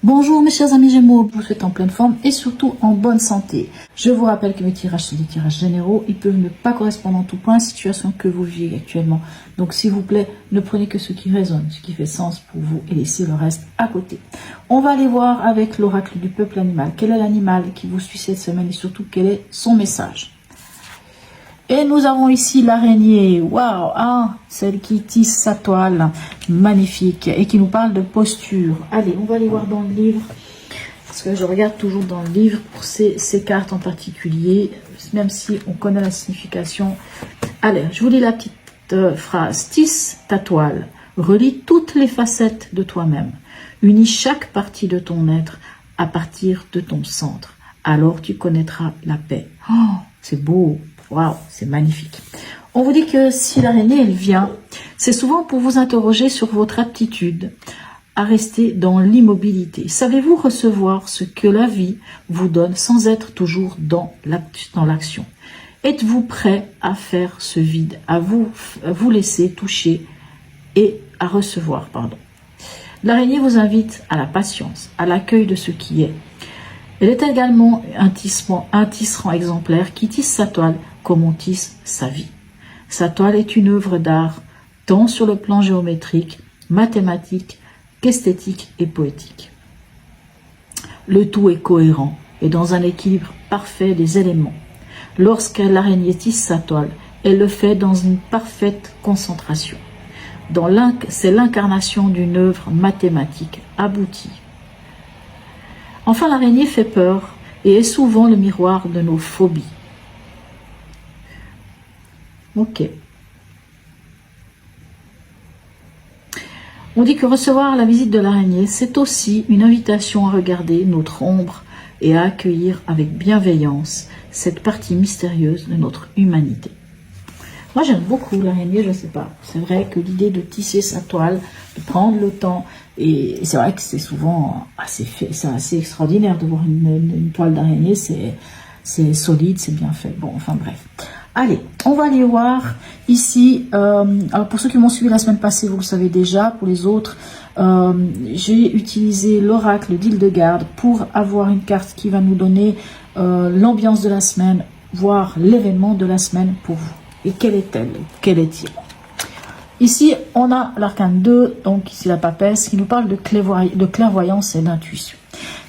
Bonjour mes chers amis Gémeaux, je vous souhaite en pleine forme et surtout en bonne santé. Je vous rappelle que mes tirages sont des tirages généraux, ils peuvent ne pas correspondre en tout point à la situation que vous vivez actuellement. Donc s'il vous plaît, ne prenez que ce qui résonne, ce qui fait sens pour vous et laissez le reste à côté. On va aller voir avec l'oracle du peuple animal. Quel est l'animal qui vous suit cette semaine et surtout quel est son message? Et nous avons ici l'araignée, waouh, ah, celle qui tisse sa toile, magnifique, et qui nous parle de posture. Allez, on va aller voir dans le livre, parce que je regarde toujours dans le livre pour ces cartes en particulier, même si on connaît la signification. Allez, je vous lis la petite phrase. Tisse ta toile, relie toutes les facettes de toi-même, unis chaque partie de ton être à partir de ton centre. Alors tu connaîtras la paix. Oh, c'est beau. Waouh, c'est magnifique. On vous dit que si l'araignée, elle vient, c'est souvent pour vous interroger sur votre aptitude à rester dans l'immobilité. Savez-vous recevoir ce que la vie vous donne sans être toujours dans l'action? Êtes-vous prêt à faire ce vide, à vous laisser toucher et à recevoir, pardon. L'araignée vous invite à la patience, à l'accueil de ce qui est. Elle est également un tisserand exemplaire qui tisse sa toile comme on tisse sa vie. Sa toile est une œuvre d'art, tant sur le plan géométrique, mathématique, qu'esthétique et poétique. Le tout est cohérent et dans un équilibre parfait des éléments. Lorsque l'araignée tisse sa toile, elle le fait dans une parfaite concentration. C'est l'incarnation d'une œuvre mathématique aboutie. Enfin, l'araignée fait peur et est souvent le miroir de nos phobies. Ok. On dit que recevoir la visite de l'araignée, c'est aussi une invitation à regarder notre ombre et à accueillir avec bienveillance cette partie mystérieuse de notre humanité. Moi, j'aime beaucoup l'araignée, je ne sais pas. C'est vrai que l'idée de tisser sa toile, de prendre le temps, et c'est vrai que c'est souvent assez extraordinaire de voir une toile d'araignée, c'est solide, c'est bien fait. Bon, enfin bref. Allez, on va aller voir ici, alors pour ceux qui m'ont suivi la semaine passée, vous le savez déjà, pour les autres, j'ai utilisé l'oracle d'Hildegarde pour avoir une carte qui va nous donner l'ambiance de la semaine, voire l'événement de la semaine pour vous. Et quelle est-elle? Quel est-il? Ici, on a l'arcane 2, donc ici la papesse, qui nous parle de clairvoyance et d'intuition.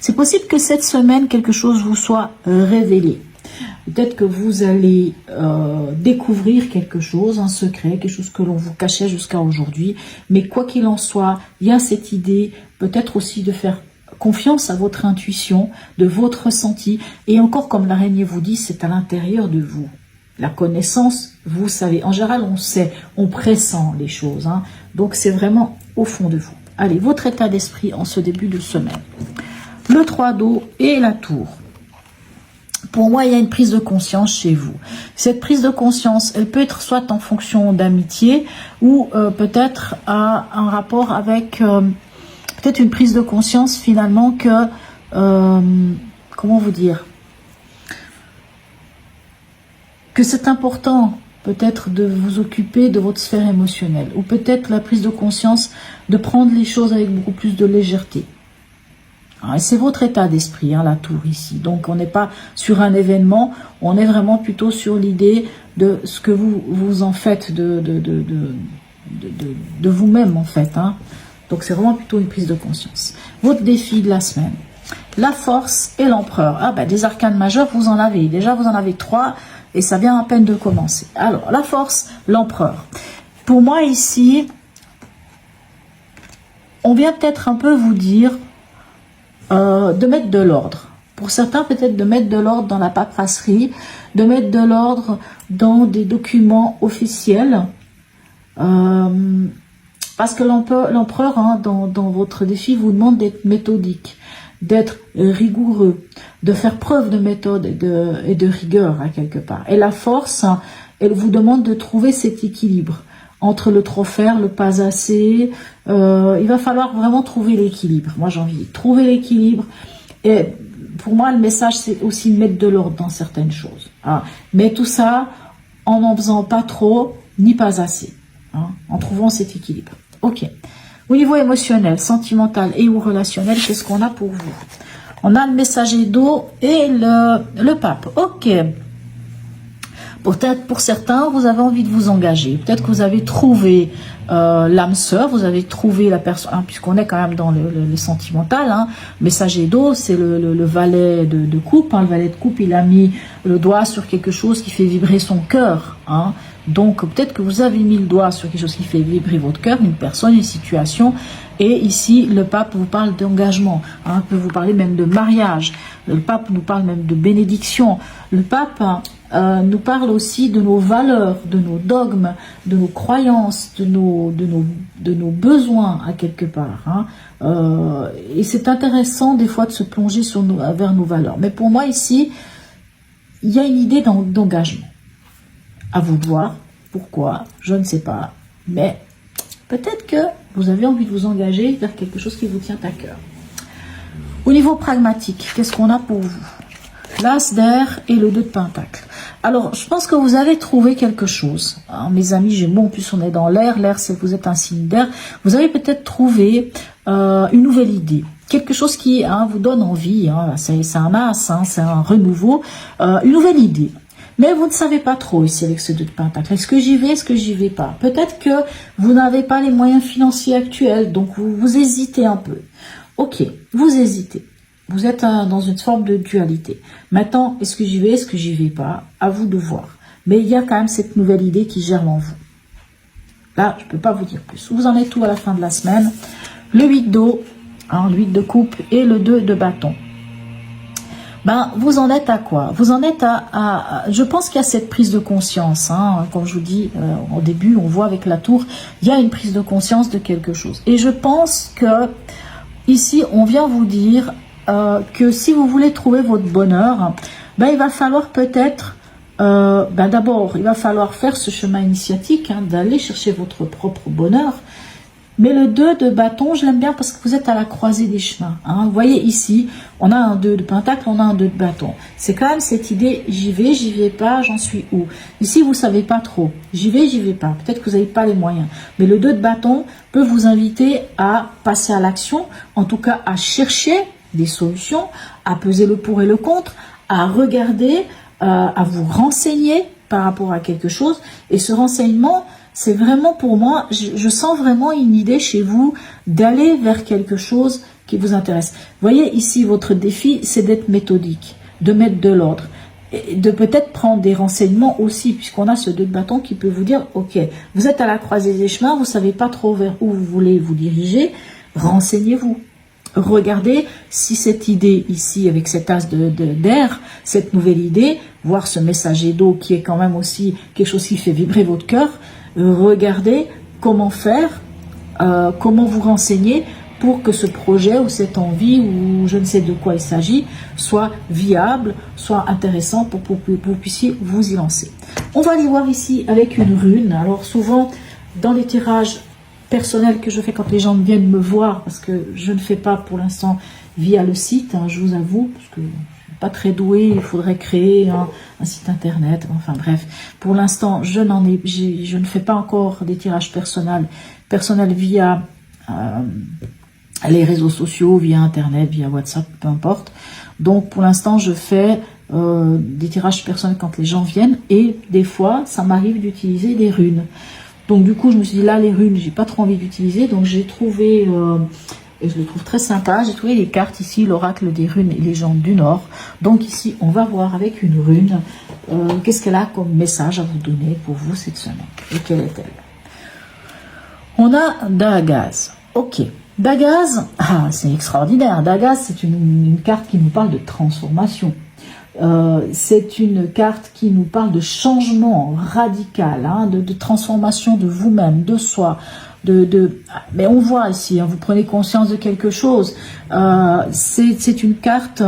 C'est possible que cette semaine, quelque chose vous soit révélé. Peut-être que vous allez découvrir quelque chose, un secret, quelque chose que l'on vous cachait jusqu'à aujourd'hui. Mais quoi qu'il en soit, il y a cette idée, peut-être aussi de faire confiance à votre intuition, de votre ressenti. Et encore, comme l'araignée vous dit, c'est à l'intérieur de vous. La connaissance, vous savez, en général, on sait, on pressent les choses. Hein. Donc, c'est vraiment au fond de vous. Allez, votre état d'esprit en ce début de semaine. Le 3 d'eau et la tour. Pour moi, il y a une prise de conscience chez vous. Cette prise de conscience, elle peut être soit en fonction d'amitié ou peut-être à un rapport avec peut-être une prise de conscience finalement que, comment vous dire, que c'est important peut-être de vous occuper de votre sphère émotionnelle ou peut-être la prise de conscience de prendre les choses avec beaucoup plus de légèreté. C'est votre état d'esprit, hein, la tour ici. Donc on n'est pas sur un événement, on est vraiment plutôt sur l'idée de ce que vous en faites de vous-même en fait. Hein. Donc c'est vraiment plutôt une prise de conscience. Votre défi de la semaine. La force et l'empereur. Ah ben des arcanes majeurs, vous en avez. Déjà vous en avez 3 et ça vient à peine de commencer. Alors la force, l'empereur. Pour moi ici, on vient peut-être un peu vous dire de mettre de l'ordre. Pour certains, peut-être de mettre de l'ordre dans la paperasserie, de mettre de l'ordre dans des documents officiels. Parce que l'empereur, hein, dans votre défi, vous demande d'être méthodique, d'être rigoureux, de faire preuve de méthode et de rigueur, hein, quelque part. Et la force, hein, elle vous demande de trouver cet équilibre entre le trop faire, le pas assez. Il va falloir vraiment trouver l'équilibre. Moi, j'ai envie de trouver l'équilibre. Et pour moi, le message, c'est aussi mettre de l'ordre dans certaines choses. Hein. Mais tout ça, en n'en faisant pas trop, ni pas assez. Hein, en trouvant cet équilibre. Ok. Au niveau émotionnel, sentimental et ou relationnel, qu'est-ce qu'on a pour vous? On a le messager d'eau et le pape. Ok. Peut-être pour certains, vous avez envie de vous engager. Peut-être que vous avez trouvé l'âme sœur, vous avez trouvé la personne, hein, puisqu'on est quand même dans le sentimental. Hein. Messager d'eau, c'est le valet de coupe. Hein. Le valet de coupe, il a mis le doigt sur quelque chose qui fait vibrer son cœur. Hein. Donc peut-être que vous avez mis le doigt sur quelque chose qui fait vibrer votre cœur, une personne, une situation. Et ici, le pape vous parle d'engagement. Hein, peut vous parler même de mariage. Le pape nous parle même de bénédiction. Le pape nous parle aussi de nos valeurs, de nos dogmes, de nos croyances, de nos besoins à quelque part. Hein. Et c'est intéressant des fois de se plonger vers nos valeurs. Mais pour moi ici, il y a une idée d'engagement. À vous de voir. Pourquoi? Je ne sais pas. Mais peut-être que vous avez envie de vous engager vers quelque chose qui vous tient à cœur. Au niveau pragmatique, qu'est-ce qu'on a pour vous? L'As d'air et le 2 de Pentacle. Alors, je pense que vous avez trouvé quelque chose. Hein, mes amis Gémeaux, en plus on est dans l'air. L'air, c'est que vous êtes un signe d'air. Vous avez peut-être trouvé une nouvelle idée. Quelque chose qui vous donne envie. Hein, c'est un As, hein, c'est un renouveau. Une nouvelle idée. Mais vous ne savez pas trop ici avec ce 2 de Pentacle. Est-ce que j'y vais, est-ce que j'y vais pas? Peut-être que vous n'avez pas les moyens financiers actuels, donc vous hésitez un peu. Ok, vous hésitez. Vous êtes dans une forme de dualité. Maintenant, est-ce que j'y vais, est-ce que j'y vais pas? À vous de voir. Mais il y a quand même cette nouvelle idée qui germe en vous. Là, je ne peux pas vous dire plus. Vous en êtes tout à la fin de la semaine. Le 8 d'eau, hein, le 8 de coupe et le 2 de bâton. Ben, vous en êtes à quoi? Vous en êtes je pense qu'il y a cette prise de conscience. Hein, comme je vous dis, au début, on voit avec la tour, il y a une prise de conscience de quelque chose. Et je pense que ici, on vient vous dire que si vous voulez trouver votre bonheur, ben, il va falloir peut-être, d'abord, il va falloir faire ce chemin initiatique, hein, d'aller chercher votre propre bonheur. Mais le 2 de bâton, je l'aime bien parce que vous êtes à la croisée des chemins. Hein. Vous voyez ici, on a un 2 de pentacle, on a un 2 de bâton. C'est quand même cette idée, j'y vais pas, j'en suis où? Ici, vous savez pas trop. J'y vais pas. Peut-être que vous n'avez pas les moyens. Mais le 2 de bâton peut vous inviter à passer à l'action, en tout cas à chercher des solutions, à peser le pour et le contre, à regarder, à vous renseigner par rapport à quelque chose. Et ce renseignement, c'est vraiment pour moi, je sens vraiment une idée chez vous d'aller vers quelque chose qui vous intéresse. Vous voyez ici, votre défi, c'est d'être méthodique, de mettre de l'ordre, et de peut-être prendre des renseignements aussi, puisqu'on a ce 2 de bâton qui peut vous dire, ok, vous êtes à la croisée des chemins, vous ne savez pas trop vers où vous voulez vous diriger, renseignez-vous. Regardez si cette idée ici, avec cet as d'air, cette nouvelle idée, voir ce messager d'eau qui est quand même aussi quelque chose qui fait vibrer votre cœur, regardez comment faire, comment vous renseigner pour que ce projet ou cette envie ou je ne sais de quoi il s'agit soit viable, soit intéressant pour que vous puissiez vous y lancer. On va aller voir ici avec une rune. Alors souvent dans les tirages personnels que je fais quand les gens viennent me voir, parce que je ne fais pas pour l'instant via le site, hein, je vous avoue, parce que pas très doué, il faudrait créer un site internet, enfin bref. Pour l'instant, je ne fais pas encore des tirages personnels via les réseaux sociaux, via internet, via WhatsApp, peu importe. Donc pour l'instant, je fais des tirages personnels quand les gens viennent et des fois, ça m'arrive d'utiliser des runes. Donc du coup, je me suis dit là, les runes, j'ai pas trop envie d'utiliser, donc j'ai trouvé et je le trouve très sympa. J'ai trouvé les cartes ici, l'oracle des runes et légendes du Nord. Donc ici, on va voir avec une rune, qu'est-ce qu'elle a comme message à vous donner pour vous cette semaine. Et quelle est-elle? On a Dagaz. Ok. Dagaz, c'est extraordinaire. Dagaz, c'est une carte qui nous parle de transformation. C'est une carte qui nous parle de changement radical, hein, de transformation de vous-même, de soi. Mais on voit ici, hein, vous prenez conscience de quelque chose. C'est une carte,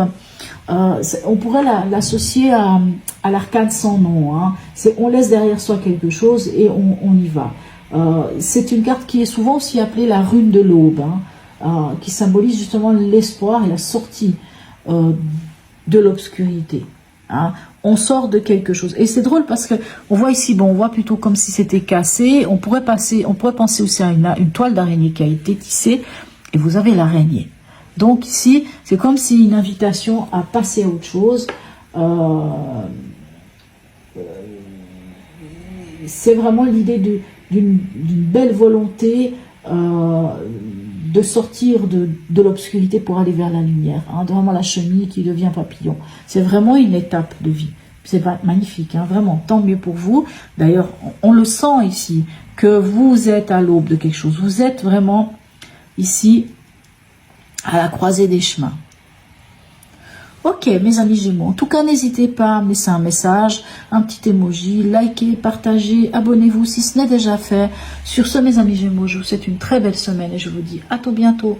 on pourrait l'associer à l'arcane sans nom. Hein. On laisse derrière soi quelque chose et on y va. C'est une carte qui est souvent aussi appelée la rune de l'aube, hein, qui symbolise justement l'espoir et la sortie de l'obscurité. Hein. On sort de quelque chose. Et c'est drôle parce que on voit ici, bon, on voit plutôt comme si c'était cassé. On pourrait penser aussi à une toile d'araignée qui a été tissée et vous avez l'araignée. Donc ici, c'est comme si une invitation à passer à autre chose. C'est vraiment l'idée d'une belle volonté de sortir de l'obscurité pour aller vers la lumière. Hein, vraiment la chenille qui devient papillon. C'est vraiment une étape de vie. C'est magnifique, hein, vraiment, tant mieux pour vous. D'ailleurs, on le sent ici, que vous êtes à l'aube de quelque chose. Vous êtes vraiment ici à la croisée des chemins. Ok, mes amis Gémeaux, en tout cas, n'hésitez pas à me laisser un message, un petit emoji, likez, partagez, abonnez-vous si ce n'est déjà fait. Sur ce, mes amis Gémeaux, je vous souhaite une très belle semaine et je vous dis à tout bientôt.